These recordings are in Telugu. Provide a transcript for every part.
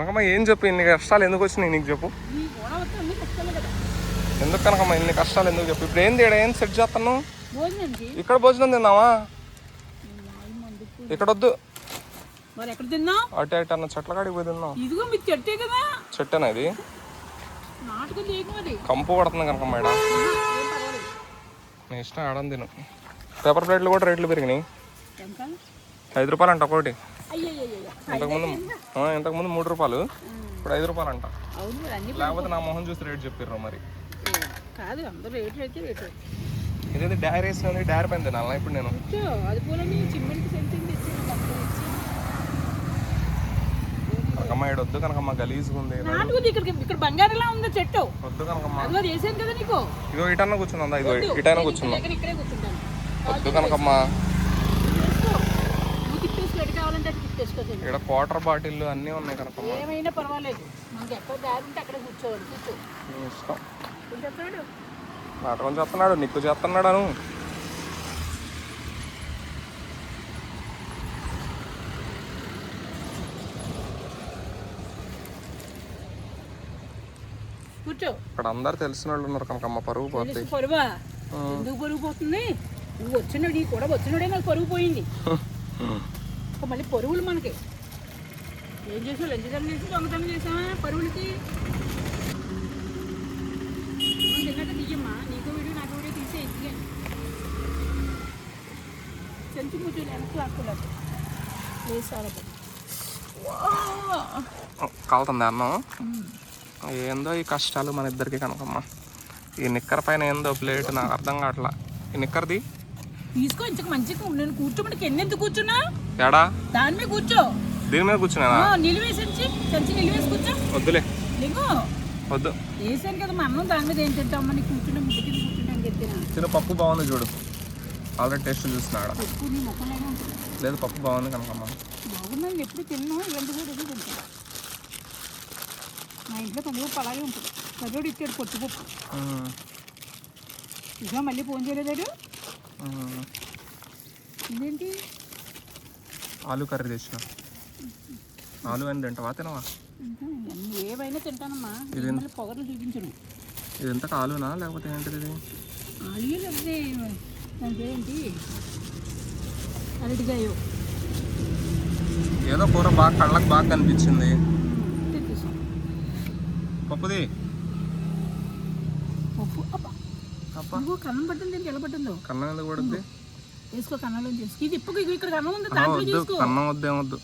కనకమ్మ ఏం చెప్పు, ఇన్ని కష్టాలు ఎందుకు వచ్చినాయి నీకు చెప్పు. ఎందుకు కనకమ్మ ఇన్ని కష్టాలు ఎందుకు చెప్పు. ఇప్పుడు ఏం తేడా, ఏం సెట్ చేస్తాను? ఇక్కడ భోజనం తిందామా? ఇక్కడ వద్దు, అటు అటు అన్న చెట్ల కాడికి పోయి తిందాం. చెట్టేనా ఇది? కంపు పడుతుంది కనకమ్మ ఇక్కడ. నీ ఇష్టం ఆడని తిను. పేపర్ ప్లేట్లు కూడా రేట్లు పెరిగినాయి. 5 రూపాయలు అంట ఒకటి. ఇంతకుముందు 3 రూపాయలు, ఇప్పుడు 5 రూపాయలు అంట. లేకపోతే నా మొహం చూసి రేట్ చెప్పారు మరి. ఇదేంటి డైరీ వేసినది, డైరీ పైన తినాలా ఇప్పుడు నేను? కనకమ్మ ఇక్కడ వద్దు కనకమ్మ, గలీజ్గా ఉంది. చెట్టు వద్దు కనకమ్మ. ఇగో ఇటన్నా కూర్చుందా, ఇగో ఇటైనా కూర్చుందా. వద్దు కనకమ్మ. ఇక్కడ వాటర్ బాటిల్ అన్నీ ఉన్నాయి కనకమ్మ. ఏమైనా పర్వాలేదు, మనకి ఎక్కడ దారి ఉంటే అక్కడ కూర్చోవాలి. ఇష్టం నాటకం చేస్తున్నాడు, నీకు చేస్తున్నాడు అను. కూర్చో. ఇక్కడ అందరు తెలిసిన వాళ్ళు ఉన్నారు కనకమ్మ, పరుగు పోతుంది. పరువా? ఎందుకు పరుగు పోతుంది? నువ్వు వచ్చినాడు, నీ కూడా వచ్చినాడే నాకు పరుగు పోయింది. మళ్ళీ పరుగులు మనకి ఏం చేసావు? లంచదనం చేసి దొంగతనం చేసావా పరుగులకి? తిన్నట్టు తీయమ్మా, నీకు వీడియో నాకు వీడియో తీసే ఇచ్చి చెంచు ముచ్చు వెనక్కి లాక్కులేదు. కాలుతుంది అన్నం. ఏందో ఈ కష్టాలు మన ఇద్దరికి కనకమ్మ. ఈ నిక్కర్ పైన ఏందో ప్లేట్ నాకు అర్థం కావట్లా. ఈ నిక్కర్ది తీసుకో, ఇంచక మంచిగా. నేను కూర్చోమంటే ఎన్నెందుకు కూర్చున్నా? ఎడా దాని మీద కూర్చో. దీని మీద కూర్చున్నా? నిలివేసి చెంచి నిలివేసి కూర్చో. వద్దులే, నీకు వద్దు. వేసాను కదా మా అన్నం, దాని మీద ఏం తింటామని నీ కూర్చుంటే ముద్దు కింద కూర్చుంటాను చెప్తున్నా. తిన పప్పు బాగుంది చూడు, ఆల్రెడీ టేస్ట్ చూస్తున్నాడు. పప్పు నీ ముఖంలోనే ఉంటుంది. లేదు పప్పు బాగుంది కనకమ్మ. బాగుందని ఎప్పుడు తిన్నా, ఇలాంటి కూడా ఎదుగు తింటాను. మా ఇంట్లో కందిపప్పు అలాగే ఉంటుంది. కర్రోడు ఇచ్చాడు పొట్టుపప్పు. ఇక మళ్ళీ ఫోన్ చేయలేదాడు. ఇదేంటి? ఆలు కర్రీ తెచ్చిన. ఆలు అని తింటావా, తినవా? ఏవైనా తింటానమ్మా, పొగలు చూపించను. ఇది ఎంత ఆలునా లేకపోతే ఏంటిది? ఇది ఆలు లేకపోతే దానికి ఏంటి, అరటికాయ ఏదో కూర బాగా కళ్ళకు బాగా కనిపించింది. పప్పుది పప్పు. అబ్బా కన్నం పట్టింది. దీనికి ఎలా పట్టిందో? కన్నం ఎందుకు పడుద్ది? వేసుకో, కన్నంలో చేసుకో. ఇది ఇప్పుకు ఇక్కడ కన్నం ఉంది, దాంట్లో చేసుకో. కన్నం వద్దేమొద్దు,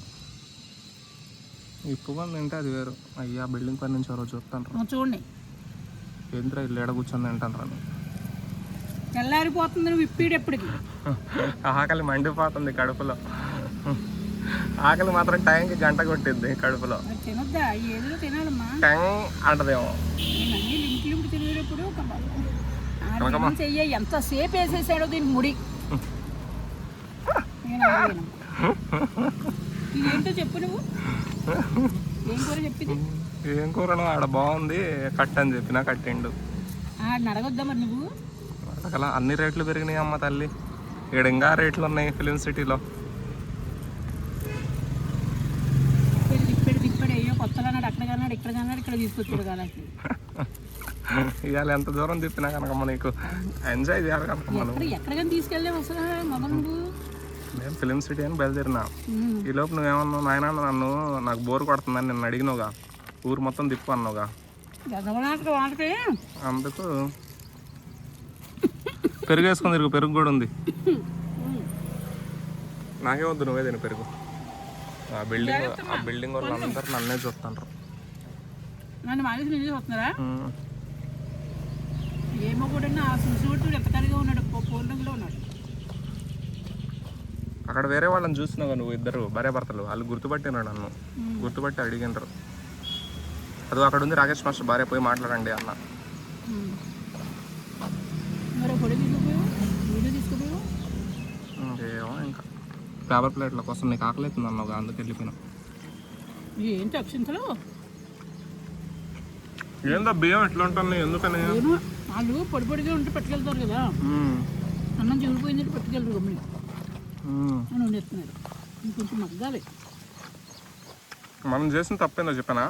ఇప్పుగా తింటే అది వేరు. అయ్యా బిల్డింగ్ పై నుంచి రోజు చూస్తాను. చూడండి ఏంద్రా ఇల్లు ఎడ కూర్చొని తింటాను రాను. తెల్లారిపోతుంది నువ్వు ఇప్పేటప్పటికి. ఆకలి మండిపోతుంది కడుపులో. ఆకలి మాత్రం టైంకి గంట కొట్టిద్ది కడుపులో. తినొద్దా? ఏదో తినాలమ్మా. టైం అంటదేమో. లింపు తినేటప్పుడు చెయ్యి ఎంతసేపు వేసేసాడో దీనికి ముడి. ఇదేంటో చెప్పు నువ్వు. ఏం కూర చెప్పింది? ఏం కూరను ఆడ బాగుంది కట్ అని చెప్పినా కట్టిండు. అడగొద్దా మరి నువ్వు? అడగల. అన్ని రేట్లు పెరిగినాయి అమ్మ తల్లి. ఇక్కడ ఇంకా రేట్లు ఉన్నాయి ఫిలిం సిటీలో. తిప్పాడు అయ్యో కొత్తగా అన్నాడు, అక్కడ కన్నాడు, ఇక్కడ కన్నాడు, ఇక్కడ తీసుకొచ్చాడు కదా. ఇవాళ ఎంత దూరం తిప్పినా కనుకమ్మ నీకు ఎంజాయ్ చేయాలి కనుకమ్మ. ఎక్కడికైనా తీసుకెళ్ళావు అసలు మొదలు నువ్వు? నేను ఫిలిం సిటీ అని బయలుదేరినా. ఈ లోపు నువ్వేమన్నావు, నాయన నన్ను నాకు బోర్ కొడుతుందని నిన్ను అడిగినవుగా, ఊరు మొత్తం తిప్పు అన్నావుగా. అందుకు పెరుగు వేసుకుని తిరుగు, పెరుగు కూడా ఉంది. నాకే వద్దు, నువ్వే తిను పెరుగు. ఆ బిల్డింగ్ వాళ్ళు అందరు నన్నే చూస్తాను. నన్ను మానేసి నిన్నే చూస్తున్నారా? ఏమో కూడా ఆ చూసుకుంటూ ఎక్కడిగా ఉన్నాడు, పూర్ణంలో ఉన్నాడు. అక్కడ వేరే వాళ్ళని చూసినావు నువ్వు, ఇద్దరు భార్య భర్తలు. వాళ్ళు గుర్తుపట్టినారు నన్ను, గుర్తుపట్టి అడిగినారు. అది అక్కడ ఉంది రాకేష్ మాస్టర్ భార్య, పోయి మాట్లాడండి అన్న. ఏమో ఇంకా పేపర్ ప్లేట్ల కోసం నీకు ఆకలి అవుతుంది అన్నావు, అందుకు వెళ్ళిపోయినా. ఏంటి అక్షింతలు? ఏందో బియ్యం ఎట్లా ఉంటుంది ఎందుకని? వాళ్ళు పొడి పొడిగా ఉంటే పట్టుకెళ్తారు కదా, అన్నం చిరిగిపోయిందంటే పట్టుకెళ్ళరు గమ్ముని అని వండేస్తున్నారు. ఇంకొంచెం మగ్గాలి. మనం చేసిన తప్పేందో చెప్పానా,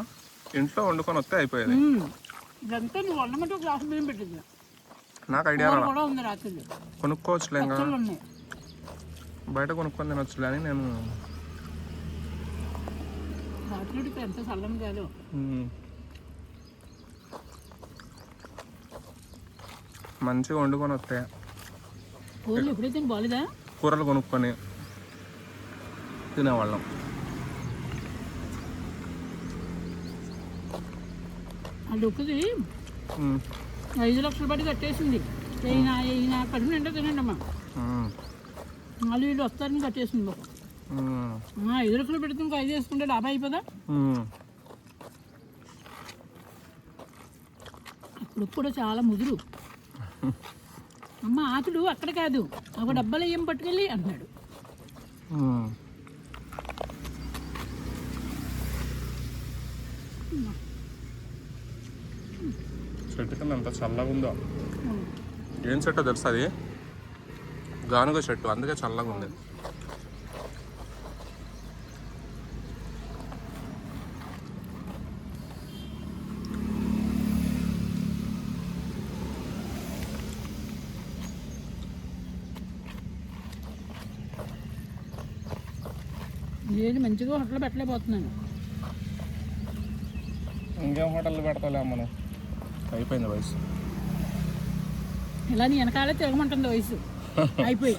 ఇంట్లో వండుకొని వస్తే అయిపోయేది. ఇదంతా నువ్వు వండమంటే ఒక గ్లాసు బియ్యం పెట్టింది. నాకు ఐడియా కూర రాలా. కూడా ఉంది రాత్రి. కొనుక్కోవచ్చులే, ఇంకా పచ్చళ్ళు ఉన్నాయి. బయట కొనుక్కొని తినొచ్చులే అని నేను. రాత్రికి ఎంత చల్లం కాదు. మంచిగా వండుకొని వస్తే కూరలు ఎప్పుడైతే బాగాలేదా, కూరలు కొనుక్కొని తినేవాళ్ళం. అది ఒక్కది 5 లక్షల బట్టి కట్టేసింది. ఈయన కడుపు నిండా తినండి అమ్మా, వాళ్ళు వీళ్ళు వస్తారని కట్టేసింది బాబు. 5 లక్షలు పెడితే ఇంకా 5 వేసుకుంటే లాభం అయిపోదా. అప్పుడు కూడా చాలా ముదురు. అమ్మ ఆకులు అక్కడ కాదు, ఒక డబ్బాలో ఏం పట్టుకెళ్ళి అంటున్నాడు. చెట్టు కింద ఎంత చల్లగా ఉందో. ఏం చెట్టో తెలుసు, అది గానుగ చెట్టు, అందుకే చల్లగా ఉంది. నేను మంచిగా హోటల్ పెట్టలేకపోతున్నాను. ఇంకేం హోటల్ పెడతాలే మనం, అయిపోయింది వయసు. ఇలా నీ వెనకాలే తిరగమంటుంది వయసు అయిపోయి.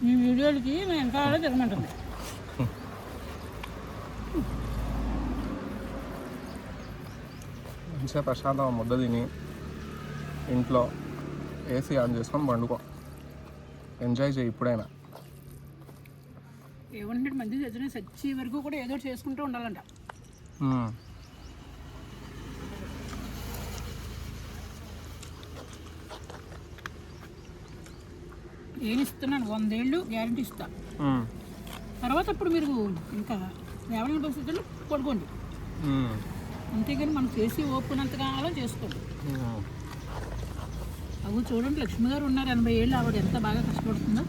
మీ వీడియోలకి నేను వెనకాలే తిరగమంటుంది. మంచిగా ప్రశాంతం ముద్ద తిని ఇంట్లో ఏసీ ఆన్ చేసుకొని పండుకో, ఎంజాయ్ చేయి ఇప్పుడైనా. ఏమంటే మంది చచ్చిన సచ్చి వరకు కూడా ఏదో చేసుకుంటూ ఉండాలంట. నేను ఇస్తున్నాను 100 ఏళ్ళు గ్యారంటీ ఇస్తా. తర్వాత అప్పుడు మీరు ఇంకా లేవలేని పరిస్థితుల్లో పడుకోండి, అంతేగాని మనం చేసి ఓపునంతకాలం చేసుకోండి. అవి చూడండి, లక్ష్మి గారు ఉన్నారు 80 ఏళ్ళు, ఆవిడ ఎంత బాగా కష్టపడుతుందో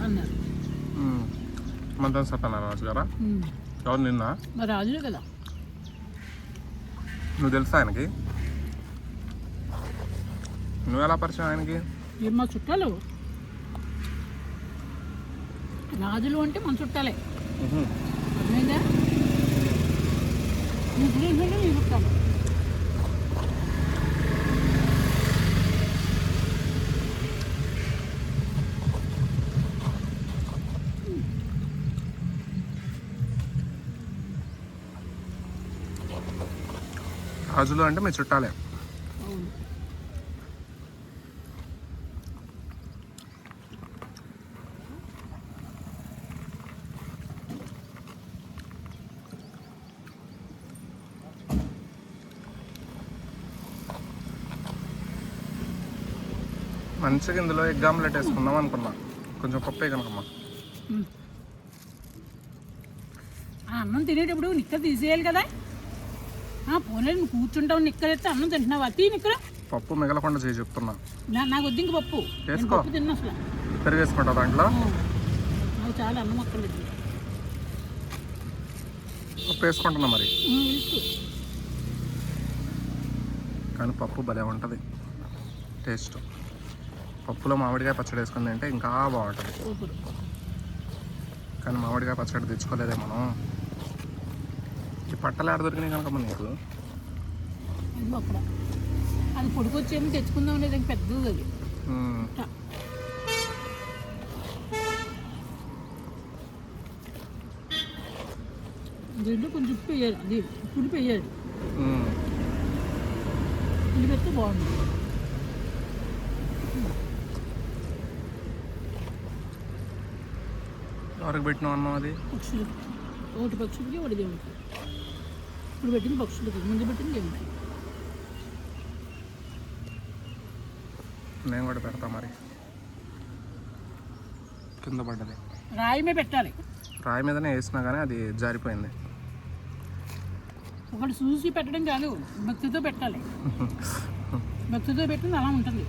అన్నారు. మంత్రం చెప్పాను రాజు గారా? ఎవరు నిన్న? మరి రాజులే కదా. నువ్వు తెలుసా ఆయనకి? నువ్వు ఎలా పరిచయం ఆయనకి? మీరు మా చుట్టాలు, రాజులు అంటే మన చుట్టాలే. అర్థమైందా? ముస్లింస్ అంటే మీ చుట్టాలు. రాజులు అంటే మీ చుట్టాలే. మంచిగా ఇందులో ఎగ్ ఆమ్లెట్ వేసుకుందాం అనుకున్నా, కొంచెం పప్పు కనుకమ్మా. అన్నం తినేటప్పుడు నిక్కర తీసేయాలి కదా. పోనీ నువ్వు కూర్చుంటావు, నిక్కర ఎత్తే అన్నం తింటున్నావు, అతి నిక్కర. పప్పు మిగలకుండా చేసి చెప్తున్నా. నాకు వద్దు ఇంక పప్పు, వేసుకో. పప్పు తిన్నా అసలు. పెరుగు వేసుకుంటా దాంట్లో. నాకు చాలా అన్నం అక్కర్లేదు. పప్పు వేసుకుంటున్నా మరి. వేసుకో. కానీ పప్పు భలే ఉంటుంది టేస్ట్. పప్పులో మామిడికాయ పచ్చడి వేసుకుంది అంటే ఇంకా బాగుంటుంది. కానీ మామిడికాయ పచ్చడి తెచ్చుకోలేదే మనం. ఈ పట్టలు ఆడ దొరికినాయి కనుకమ్మా నీకు. అది అక్కడ అది పొడికొచ్చేమో తెచ్చుకుందాం అనేది పెద్దది అది. దీంట్లో కొంచెం ఉప్పు వేయాలి, అది పులుపు వేయాలి. పులుపు పెడితే బాగుంటుంది. ఎవరికి పెట్టినావు అన్నం అది? పక్షులకి, ఒకటి పక్షులకి, ఒకటి దేవుడికి. ఇప్పుడు పెట్టింది పక్షులకి, ముందు పెట్టింది దేవుడికి. నేను కూడా పెడతా మరి. కింద పడ్డది. రాయి మీద పెట్టాలి. రాయి మీదనే వేసినా కానీ అది జారిపోయింది. ఒకటి చూసి పెట్టడం కాదు, భక్తితో పెట్టాలి. భక్తితో పెట్టింది అలా ఉంటుంది.